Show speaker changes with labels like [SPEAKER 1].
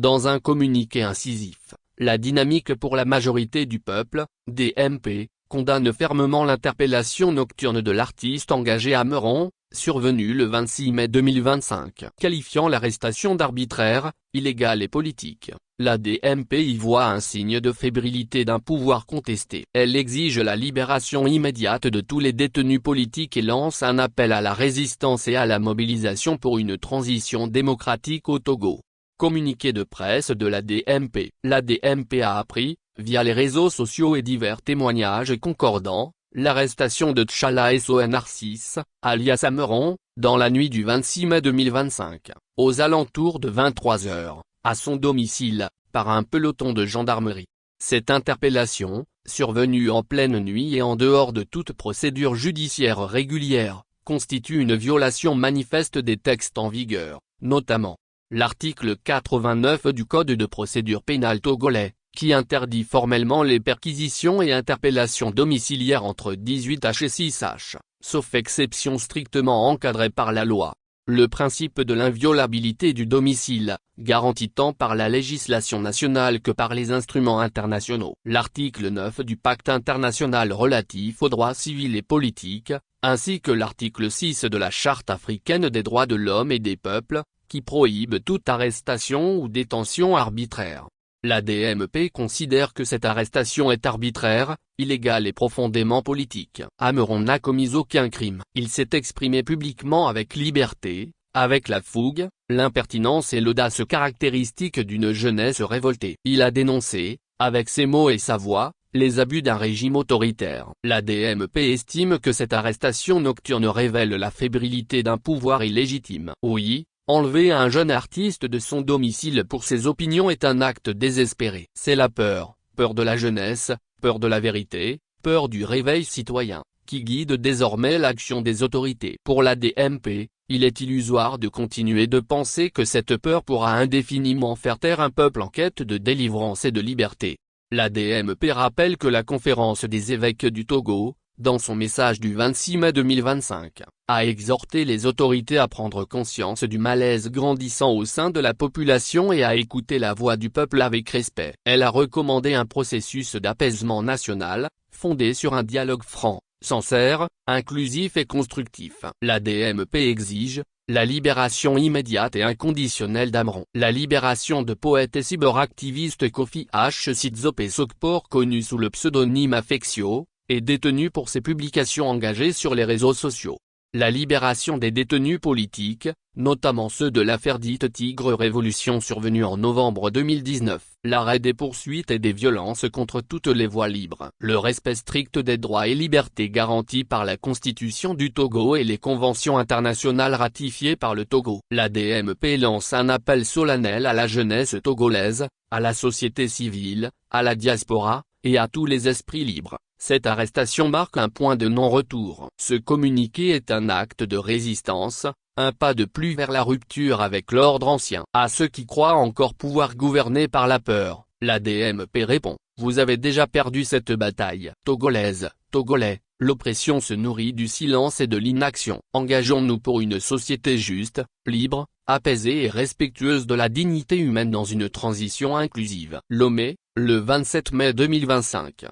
[SPEAKER 1] Dans un communiqué incisif, la Dynamique pour la majorité du peuple, DMP, condamne fermement l'interpellation nocturne de l'artiste engagé à Meuron, survenue le 26 mai 2025. Qualifiant l'arrestation d'arbitraire, illégale et politique, la DMP y voit un signe de fébrilité d'un pouvoir contesté. Elle exige la libération immédiate de tous les détenus politiques et lance un appel à la résistance et à la mobilisation pour une transition démocratique au Togo. Communiqué de presse de la DMP. La DMP a appris, via les réseaux sociaux et divers témoignages concordants, l'arrestation de Tchala Soe Narcisse, alias Ameron, dans la nuit du 26 mai 2025, aux alentours de 23 h, à son domicile, par un peloton de gendarmerie. Cette interpellation, survenue en pleine nuit et en dehors de toute procédure judiciaire régulière, constitue une violation manifeste des textes en vigueur, notamment l'article 89 du Code de procédure pénale togolais, qui interdit formellement les perquisitions et interpellations domiciliaires entre 18h et 6h, sauf exception strictement encadrée par la loi. Le principe de l'inviolabilité du domicile, garanti tant par la législation nationale que par les instruments internationaux. L'article 9 du Pacte international relatif aux droits civils et politiques, ainsi que l'article 6 de la Charte africaine des droits de l'homme et des peuples, qui prohibe toute arrestation ou détention arbitraire. La DMP considère que cette arrestation est arbitraire, illégale et profondément politique. Ameron n'a commis aucun crime. Il s'est exprimé publiquement avec liberté, avec la fougue, l'impertinence et l'audace caractéristiques d'une jeunesse révoltée. Il a dénoncé, avec ses mots et sa voix, les abus d'un régime autoritaire. La DMP estime que cette arrestation nocturne révèle la fébrilité d'un pouvoir illégitime. Oui, enlever un jeune artiste de son domicile pour ses opinions est un acte désespéré. C'est la peur, peur de la jeunesse, peur de la vérité, peur du réveil citoyen, qui guide désormais l'action des autorités. Pour la DMP, il est illusoire de continuer de penser que cette peur pourra indéfiniment faire taire un peuple en quête de délivrance et de liberté. La DMP rappelle que la conférence des évêques du Togo, dans son message du 26 mai 2025, a exhorté les autorités à prendre conscience du malaise grandissant au sein de la population et à écouter la voix du peuple avec respect. Elle a recommandé un processus d'apaisement national, fondé sur un dialogue franc, sincère, inclusif et constructif. La DMP exige la libération immédiate et inconditionnelle d'Ameron. La libération de poète et cyberactiviste Kofi H. Sidzope Sokpor, connu sous le pseudonyme Affectio, est détenu pour ses publications engagées sur les réseaux sociaux. La libération des détenus politiques, notamment ceux de l'affaire dite Tigre Révolution survenue en novembre 2019. L'arrêt des poursuites et des violences contre toutes les voies libres. Le respect strict des droits et libertés garantis par la Constitution du Togo et les conventions internationales ratifiées par le Togo. La DMP lance un appel solennel à la jeunesse togolaise, à la société civile, à la diaspora, et à tous les esprits libres. Cette arrestation marque un point de non-retour. Ce communiqué est un acte de résistance, un pas de plus vers la rupture avec l'ordre ancien. À ceux qui croient encore pouvoir gouverner par la peur, la DMP répond, vous avez déjà perdu cette bataille. Togolaise, Togolais, l'oppression se nourrit du silence et de l'inaction. Engageons-nous pour une société juste, libre, apaisée et respectueuse de la dignité humaine dans une transition inclusive. Lomé, le 27 mai 2025.